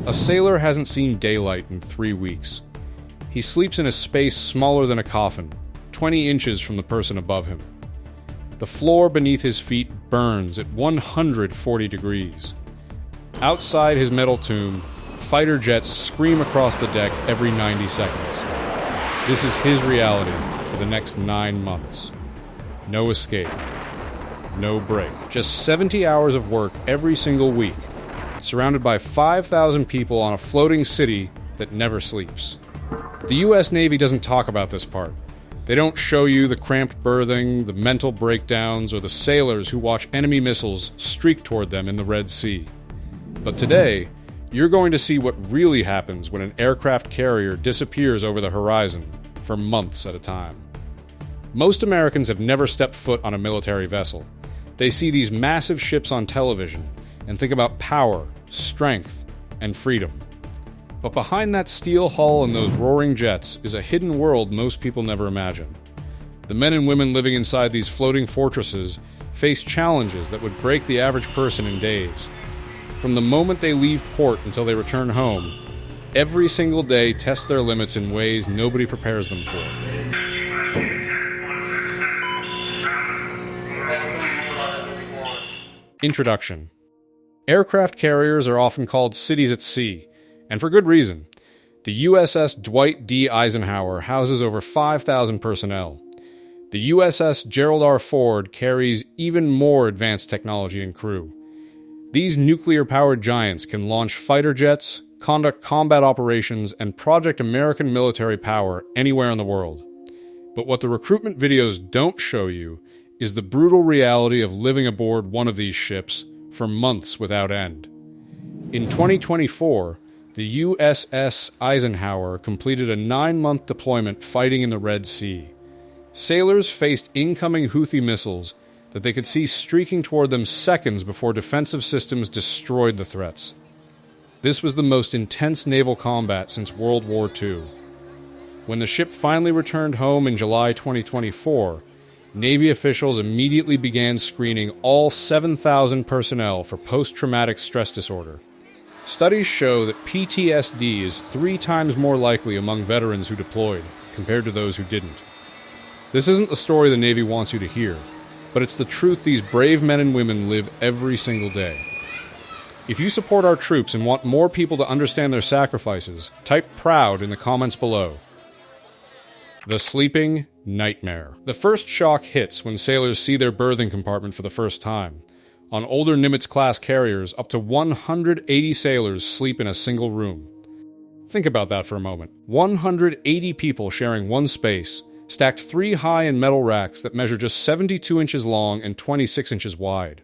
A sailor hasn't seen daylight in 3 weeks. He sleeps in a space smaller than a coffin, 20 inches from the person above him. The floor beneath his feet burns at 140 degrees. Outside his metal tomb, fighter jets scream across the deck every 90 seconds. This is his reality for the next 9 months. No escape. No break. Just 70 hours of work every single week, surrounded by 5,000 people on a floating city that never sleeps. The US Navy doesn't talk about this part. They don't show you the cramped berthing, the mental breakdowns, or the sailors who watch enemy missiles streak toward them in the Red Sea. But today, you're going to see what really happens when an aircraft carrier disappears over the horizon for months at a time. Most Americans have never stepped foot on a military vessel. They see these massive ships on television and think about power, strength, and freedom. But behind that steel hull and those roaring jets is a hidden world most people never imagine. The men and women living inside these floating fortresses face challenges that would break the average person in days. From the moment they leave port until they return home, every single day tests their limits in ways nobody prepares them for. Introduction. Aircraft carriers are often called cities at sea, and for good reason. The USS Dwight D. Eisenhower houses over 5,000 personnel. The USS Gerald R. Ford carries even more advanced technology and crew. These nuclear-powered giants can launch fighter jets, conduct combat operations, and project American military power anywhere in the world. But what the recruitment videos don't show you is the brutal reality of living aboard one of these ships for months without end. In 2024, the USS Eisenhower completed a 9-month deployment fighting in the Red Sea. Sailors faced incoming Houthi missiles that they could see streaking toward them seconds before defensive systems destroyed the threats. This was the most intense naval combat since World War II. When the ship finally returned home in July 2024, Navy officials immediately began screening all 7,000 personnel for post-traumatic stress disorder. Studies show that PTSD is 3 times more likely among veterans who deployed compared to those who didn't. This isn't the story the Navy wants you to hear, but it's the truth these brave men and women live every single day. If you support our troops and want more people to understand their sacrifices, type PROUD in the comments below. The sleeping nightmare. The first shock hits when sailors see their berthing compartment for the first time. On older Nimitz-class carriers, up to 180 sailors sleep in a single room. Think about that for a moment. 180 people sharing one space, stacked 3 high in metal racks that measure just 72 inches long and 26 inches wide.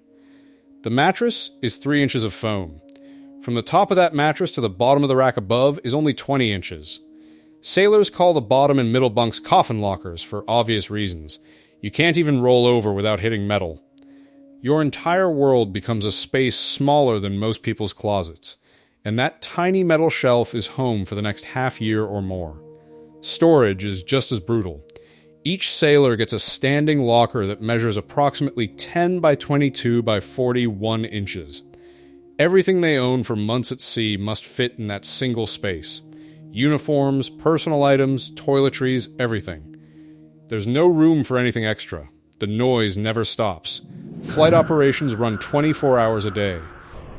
The mattress is 3 inches of foam. From the top of that mattress to the bottom of the rack above is only 20 inches. Sailors call the bottom and middle bunks coffin lockers for obvious reasons. You can't even roll over without hitting metal. Your entire world becomes a space smaller than most people's closets, and that tiny metal shelf is home for the next half year or more. Storage is just as brutal. Each sailor gets a standing locker that measures approximately 10 by 22 by 41 inches. Everything they own for months at sea must fit in that single space. Uniforms, personal items, toiletries, everything. There's no room for anything extra. The noise never stops. Flight operations run 24 hours a day.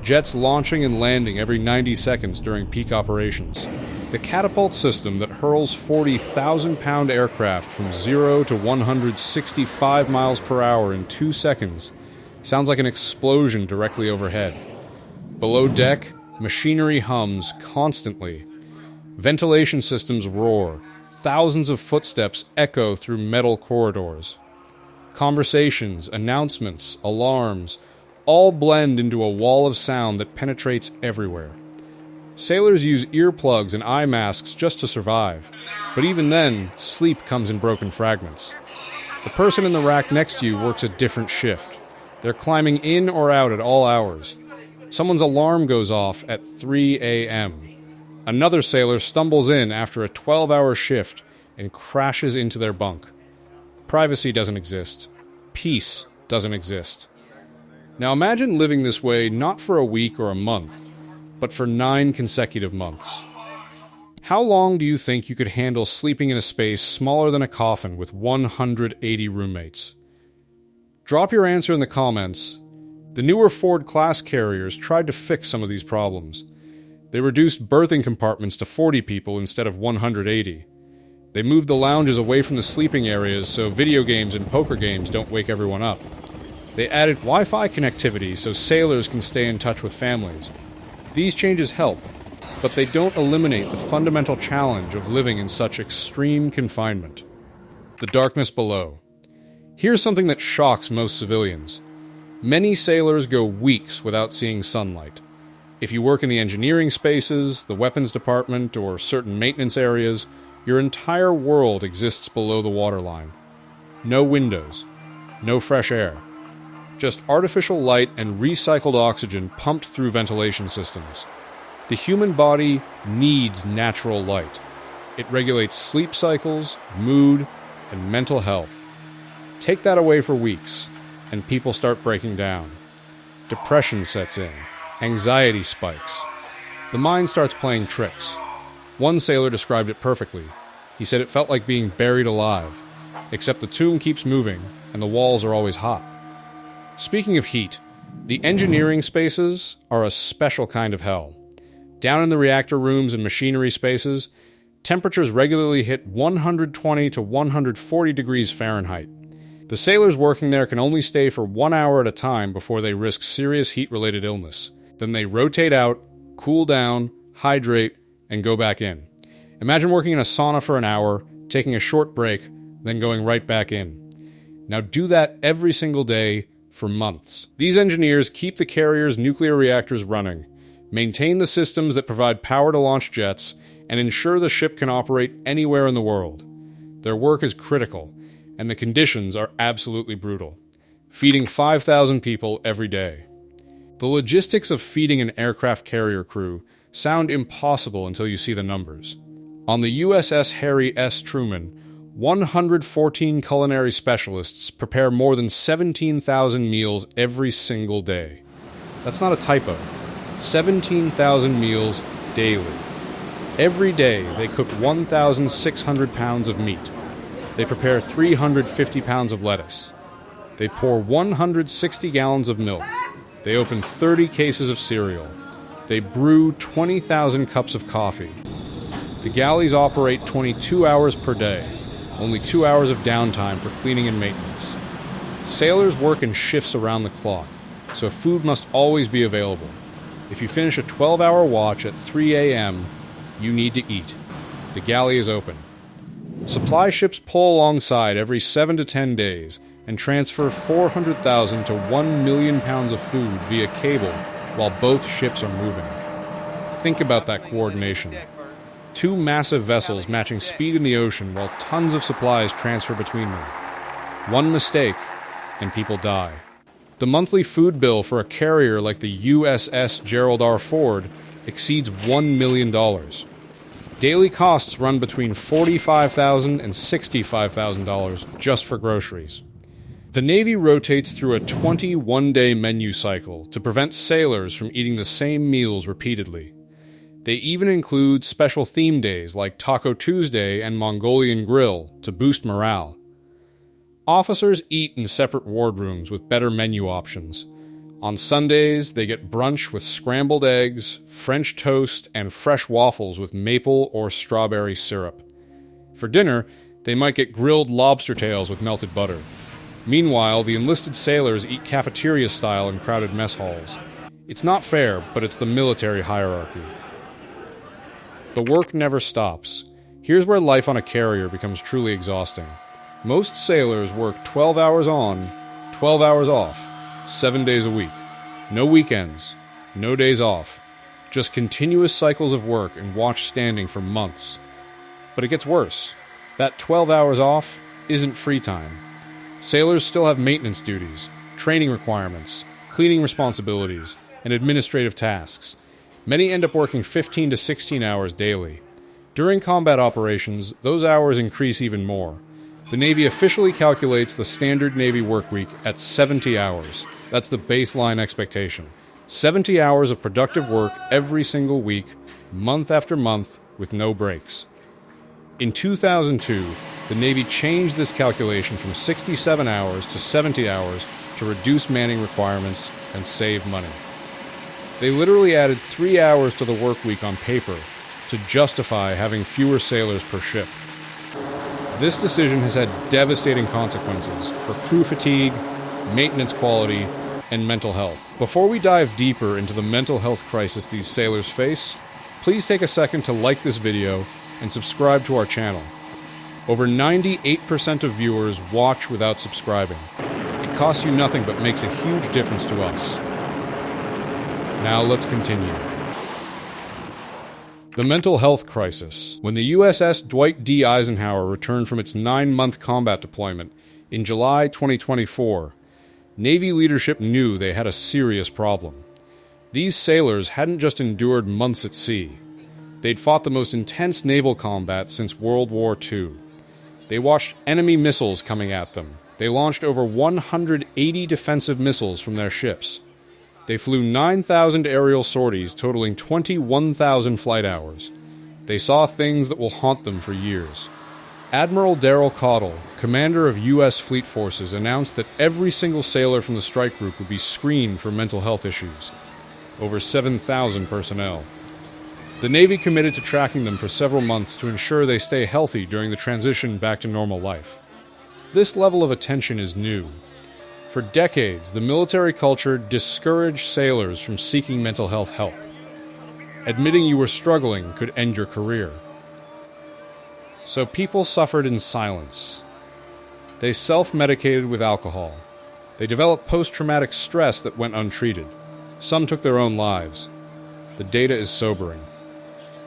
Jets launching and landing every 90 seconds during peak operations. The catapult system that hurls 40,000-pound aircraft from 0 to 165 miles per hour in 2 seconds sounds like an explosion directly overhead. Below deck, machinery hums constantly. Ventilation systems roar. Thousands of footsteps echo through metal corridors. Conversations, announcements, alarms, all blend into a wall of sound that penetrates everywhere. Sailors use earplugs and eye masks just to survive, but even then, sleep comes in broken fragments. The person in the rack next to you works a different shift. They're climbing in or out at all hours. Someone's alarm goes off at 3 a.m. Another sailor stumbles in after a 12-hour shift and crashes into their bunk. Privacy doesn't exist. Peace doesn't exist. Now imagine living this way not for a week or a month, but for 9 consecutive months. How long do you think you could handle sleeping in a space smaller than a coffin with 180 roommates? Drop your answer in the comments. The newer Ford class carriers tried to fix some of these problems. They reduced berthing compartments to 40 people instead of 180. They moved the lounges away from the sleeping areas so video games and poker games don't wake everyone up. They added Wi-Fi connectivity so sailors can stay in touch with families. These changes help, but they don't eliminate the fundamental challenge of living in such extreme confinement. The darkness below. Here's something that shocks most civilians. Many sailors go weeks without seeing sunlight. If you work in the engineering spaces, the weapons department, or certain maintenance areas, your entire world exists below the waterline. No windows, no fresh air. Just artificial light and recycled oxygen pumped through ventilation systems. The human body needs natural light. It regulates sleep cycles, mood, and mental health. Take that away for weeks, and people start breaking down. Depression sets in. Anxiety spikes. The mind starts playing tricks. One sailor described it perfectly. He said it felt like being buried alive, except the tomb keeps moving, and the walls are always hot. Speaking of heat, the engineering spaces are a special kind of hell. Down in the reactor rooms and machinery spaces, temperatures regularly hit 120 to 140 degrees Fahrenheit. The sailors working there can only stay for 1 hour at a time before they risk serious heat-related illness. Then they rotate out, cool down, hydrate, and go back in. Imagine working in a sauna for an hour, taking a short break, then going right back in. Now do that every single day for months. These engineers keep the carrier's nuclear reactors running, maintain the systems that provide power to launch jets, and ensure the ship can operate anywhere in the world. Their work is critical, and the conditions are absolutely brutal, feeding 5,000 people every day. The logistics of feeding an aircraft carrier crew sound impossible until you see the numbers. On the USS Harry S. Truman, 114 culinary specialists prepare more than 17,000 meals every single day. That's not a typo. 17,000 meals daily. Every day, they cook 1,600 pounds of meat. They prepare 350 pounds of lettuce. They pour 160 gallons of milk. They open 30 cases of cereal. They brew 20,000 cups of coffee. The galleys operate 22 hours per day, only 2 hours of downtime for cleaning and maintenance. Sailors work in shifts around the clock, so food must always be available. If you finish a 12-hour watch at 3 a.m., you need to eat. The galley is open. Supply ships pull alongside every 7 to 10 days and transfer 400,000 to 1 million pounds of food via cable while both ships are moving. Think about that coordination. 2 massive vessels matching speed in the ocean while tons of supplies transfer between them. One mistake, and people die. The monthly food bill for a carrier like the USS Gerald R. Ford exceeds $1 million. Daily costs run between $45,000 and $65,000 just for groceries. The Navy rotates through a 21-day menu cycle to prevent sailors from eating the same meals repeatedly. They even include special theme days like Taco Tuesday and Mongolian Grill to boost morale. Officers eat in separate wardrooms with better menu options. On Sundays, they get brunch with scrambled eggs, French toast, and fresh waffles with maple or strawberry syrup. For dinner, they might get grilled lobster tails with melted butter. Meanwhile, the enlisted sailors eat cafeteria style in crowded mess halls. It's not fair, but it's the military hierarchy. The work never stops. Here's where life on a carrier becomes truly exhausting. Most sailors work 12 hours on, 12 hours off, 7 days a week. No weekends, no days off. Just continuous cycles of work and watch standing for months. But it gets worse. That 12 hours off isn't free time. Sailors still have maintenance duties, training requirements, cleaning responsibilities, and administrative tasks. Many end up working 15 to 16 hours daily. During combat operations, those hours increase even more. The Navy officially calculates the standard Navy workweek at 70 hours. That's the baseline expectation. 70 hours of productive work every single week, month after month, with no breaks. In 2002, the Navy changed this calculation from 67 hours to 70 hours to reduce manning requirements and save money. They literally added 3 hours to the work week on paper to justify having fewer sailors per ship. This decision has had devastating consequences for crew fatigue, maintenance quality, and mental health. Before we dive deeper into the mental health crisis these sailors face, please take a second to like this video and subscribe to our channel. Over 98% of viewers watch without subscribing. It costs you nothing but makes a huge difference to us. Now let's continue. The mental health crisis. When the USS Dwight D. Eisenhower returned from its 9-month combat deployment in July 2024, Navy leadership knew they had a serious problem. These sailors hadn't just endured months at sea. They'd fought the most intense naval combat since World War II. They watched enemy missiles coming at them. They launched over 180 defensive missiles from their ships. They flew 9,000 aerial sorties totaling 21,000 flight hours. They saw things that will haunt them for years. Admiral Darrell Caudle, commander of U.S. Fleet Forces, announced that every single sailor from the strike group would be screened for mental health issues. Over 7,000 personnel. The Navy committed to tracking them for several months to ensure they stay healthy during the transition back to normal life. This level of attention is new. For decades, the military culture discouraged sailors from seeking mental health help. Admitting you were struggling could end your career. So people suffered in silence. They self-medicated with alcohol. They developed post-traumatic stress that went untreated. Some took their own lives. The data is sobering.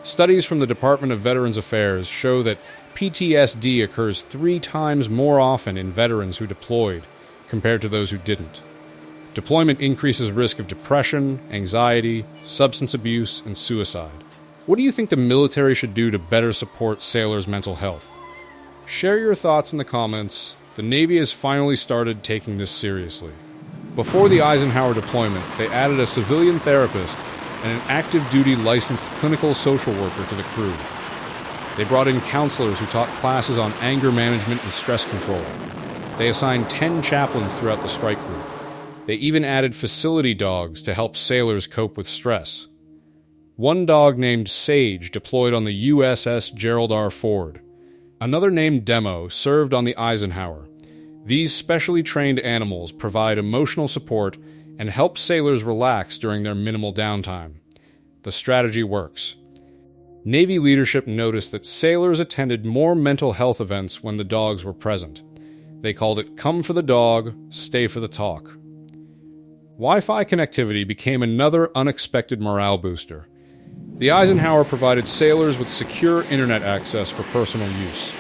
Studies from the Department of Veterans Affairs show that PTSD occurs 3 times more often in veterans who deployed compared to those who didn't. Deployment increases risk of depression, anxiety, substance abuse, and suicide. What do you think the military should do to better support sailors' mental health? Share your thoughts in the comments. The Navy has finally started taking this seriously. Before the Eisenhower deployment, they added a civilian therapist and an active-duty licensed clinical social worker to the crew. They brought in counselors who taught classes on anger management and stress control. They assigned 10 chaplains throughout the strike group. They even added facility dogs to help sailors cope with stress. One dog named Sage deployed on the USS Gerald R. Ford. Another named Demo served on the Eisenhower. These specially trained animals provide emotional support and help sailors relax during their minimal downtime. The strategy works. Navy leadership noticed that sailors attended more mental health events when the dogs were present. They called it "come for the dog, stay for the talk." Wi-Fi connectivity became another unexpected morale booster. The Eisenhower provided sailors with secure internet access for personal use.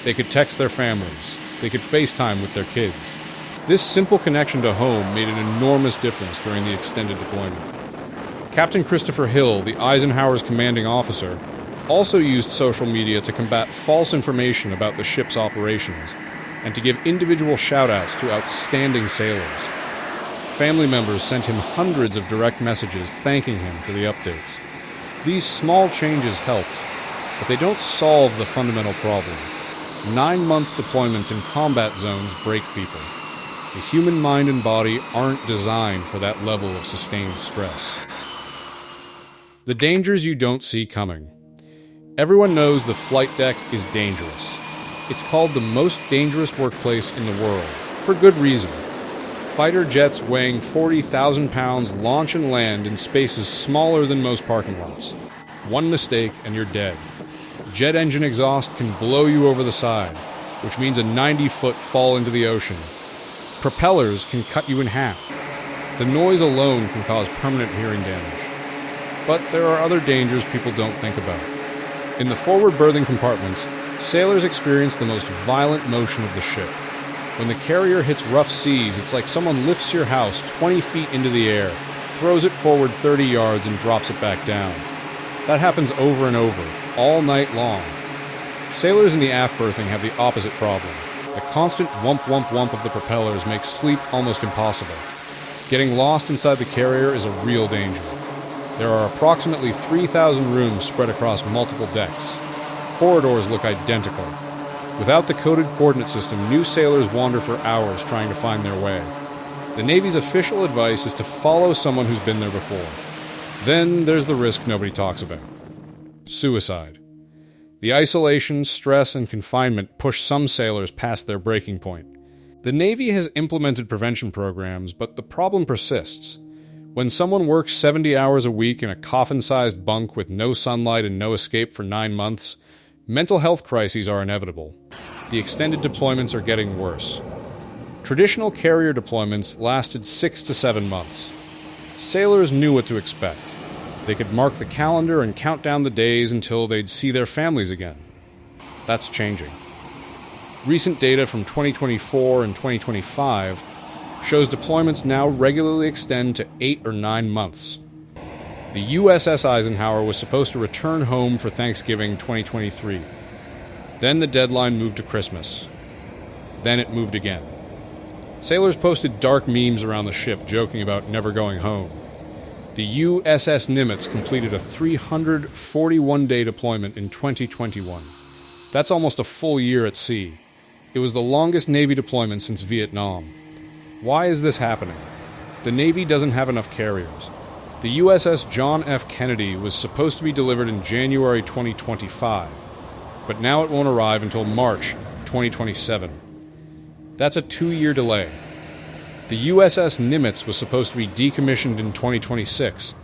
They could text their families. They could FaceTime with their kids. This simple connection to home made an enormous difference during the extended deployment. Captain Christopher Hill, the Eisenhower's commanding officer, also used social media to combat false information about the ship's operations and to give individual shout-outs to outstanding sailors. Family members sent him hundreds of direct messages thanking him for the updates. These small changes helped, but they don't solve the fundamental problem. 9-month deployments in combat zones break people. The human mind and body aren't designed for that level of sustained stress. The dangers you don't see coming. Everyone knows the flight deck is dangerous. It's called the most dangerous workplace in the world, for good reason. Fighter jets weighing 40,000 pounds launch and land in spaces smaller than most parking lots. One mistake and you're dead. Jet engine exhaust can blow you over the side, which means a 90-foot fall into the ocean. Propellers can cut you in half. The noise alone can cause permanent hearing damage. But there are other dangers people don't think about. In the forward berthing compartments, sailors experience the most violent motion of the ship. When the carrier hits rough seas, it's like someone lifts your house 20 feet into the air, throws it forward 30 yards, and drops it back down. That happens over and over, all night long. Sailors in the aft berthing have the opposite problem. The constant whump whump whump of the propellers makes sleep almost impossible. Getting lost inside the carrier is a real danger. There are approximately 3,000 rooms spread across multiple decks. Corridors look identical. Without the coded coordinate system, new sailors wander for hours trying to find their way. The Navy's official advice is to follow someone who's been there before. Then there's the risk nobody talks about. Suicide. The isolation, stress, and confinement push some sailors past their breaking point. The Navy has implemented prevention programs, but the problem persists. When someone works 70 hours a week in a coffin-sized bunk with no sunlight and no escape for 9 months, mental health crises are inevitable. The extended deployments are getting worse. Traditional carrier deployments lasted 6 to 7 months. Sailors knew what to expect. They could mark the calendar and count down the days until they'd see their families again. That's changing. Recent data from 2024 and 2025 shows deployments now regularly extend to 8 or 9 months. The USS Eisenhower was supposed to return home for Thanksgiving 2023. Then the deadline moved to Christmas. Then it moved again. Sailors posted dark memes around the ship joking about never going home. The USS Nimitz completed a 341-day deployment in 2021. That's almost a full year at sea. It was the longest Navy deployment since Vietnam. Why is this happening? The Navy doesn't have enough carriers. The USS John F. Kennedy was supposed to be delivered in January 2025, but now it won't arrive until March 2027. That's a 2-year delay. The USS Nimitz was supposed to be decommissioned in 2026,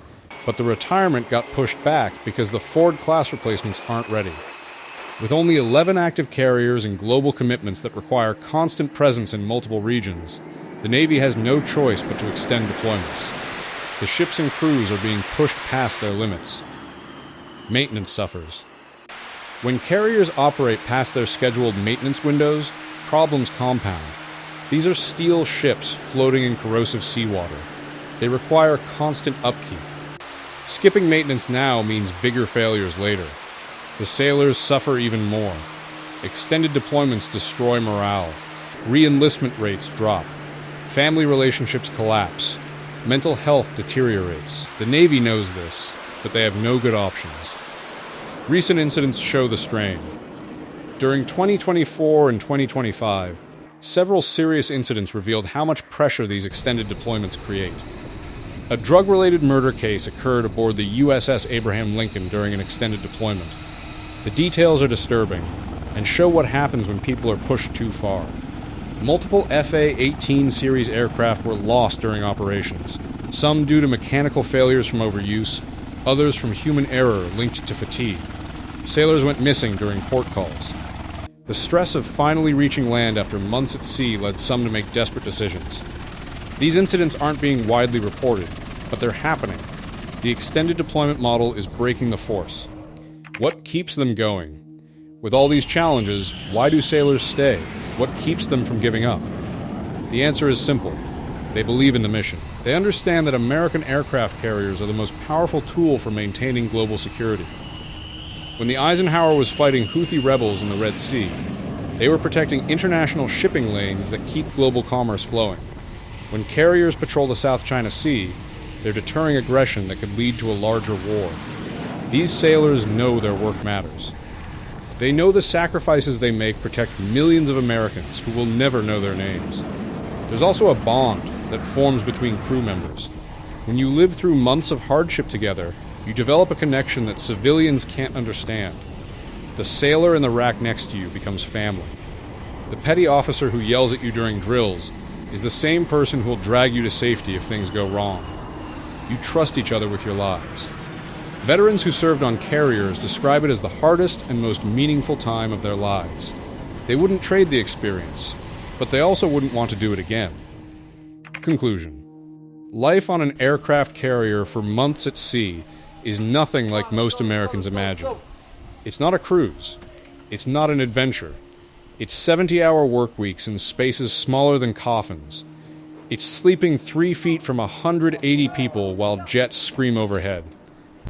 but the retirement got pushed back because the Ford-class replacements aren't ready. With only 11 active carriers and global commitments that require constant presence in multiple regions, the Navy has no choice but to extend deployments. The ships and crews are being pushed past their limits. Maintenance suffers. When carriers operate past their scheduled maintenance windows, problems compound. These are steel ships floating in corrosive seawater. They require constant upkeep. Skipping maintenance now means bigger failures later. The sailors suffer even more. Extended deployments destroy morale. Re-enlistment rates drop. Family relationships collapse. Mental health deteriorates. The Navy knows this, but they have no good options. Recent incidents show the strain. During 2024 and 2025, several serious incidents revealed how much pressure these extended deployments create. A drug-related murder case occurred aboard the USS Abraham Lincoln during an extended deployment. The details are disturbing and show what happens when people are pushed too far. Multiple FA-18 series aircraft were lost during operations, some due to mechanical failures from overuse, others from human error linked to fatigue. Sailors went missing during port calls. The stress of finally reaching land after months at sea led some to make desperate decisions. These incidents aren't being widely reported, but they're happening. The extended deployment model is breaking the force. What keeps them going? With all these challenges, why do sailors stay? What keeps them from giving up? The answer is simple. They believe in the mission. They understand that American aircraft carriers are the most powerful tool for maintaining global security. When the Eisenhower was fighting Houthi rebels in the Red Sea, they were protecting international shipping lanes that keep global commerce flowing. When carriers patrol the South China Sea, they're deterring aggression that could lead to a larger war. These sailors know their work matters. They know the sacrifices they make protect millions of Americans who will never know their names. There's also a bond that forms between crew members. When you live through months of hardship together, you develop a connection that civilians can't understand. The sailor in the rack next to you becomes family. The petty officer who yells at you during drills is the same person who will drag you to safety if things go wrong. You trust each other with your lives. Veterans who served on carriers describe it as the hardest and most meaningful time of their lives. They wouldn't trade the experience, but they also wouldn't want to do it again. Conclusion. Life on an aircraft carrier for months at sea is nothing like most Americans imagine. It's not a cruise. It's not an adventure. It's 70-hour work weeks in spaces smaller than coffins. It's sleeping 3 feet from 180 people while jets scream overhead.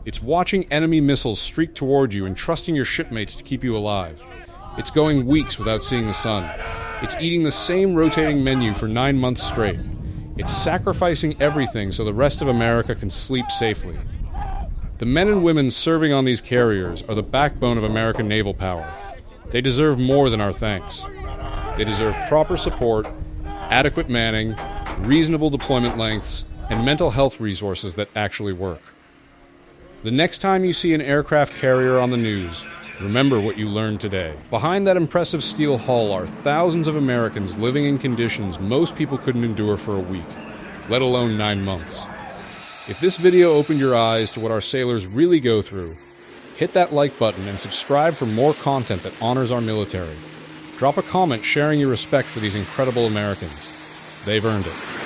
It's watching enemy missiles streak toward you and trusting your shipmates to keep you alive. It's going weeks without seeing the sun. It's eating the same rotating menu for 9 months straight. It's sacrificing everything so the rest of America can sleep safely. The men and women serving on these carriers are the backbone of American naval power. They deserve more than our thanks. They deserve proper support, adequate manning, reasonable deployment lengths, and mental health resources that actually work. The next time you see an aircraft carrier on the news, remember what you learned today. Behind that impressive steel hull are thousands of Americans living in conditions most people couldn't endure for a week, let alone 9 months. If this video opened your eyes to what our sailors really go through, hit that like button and subscribe for more content that honors our military. Drop a comment sharing your respect for these incredible Americans. They've earned it.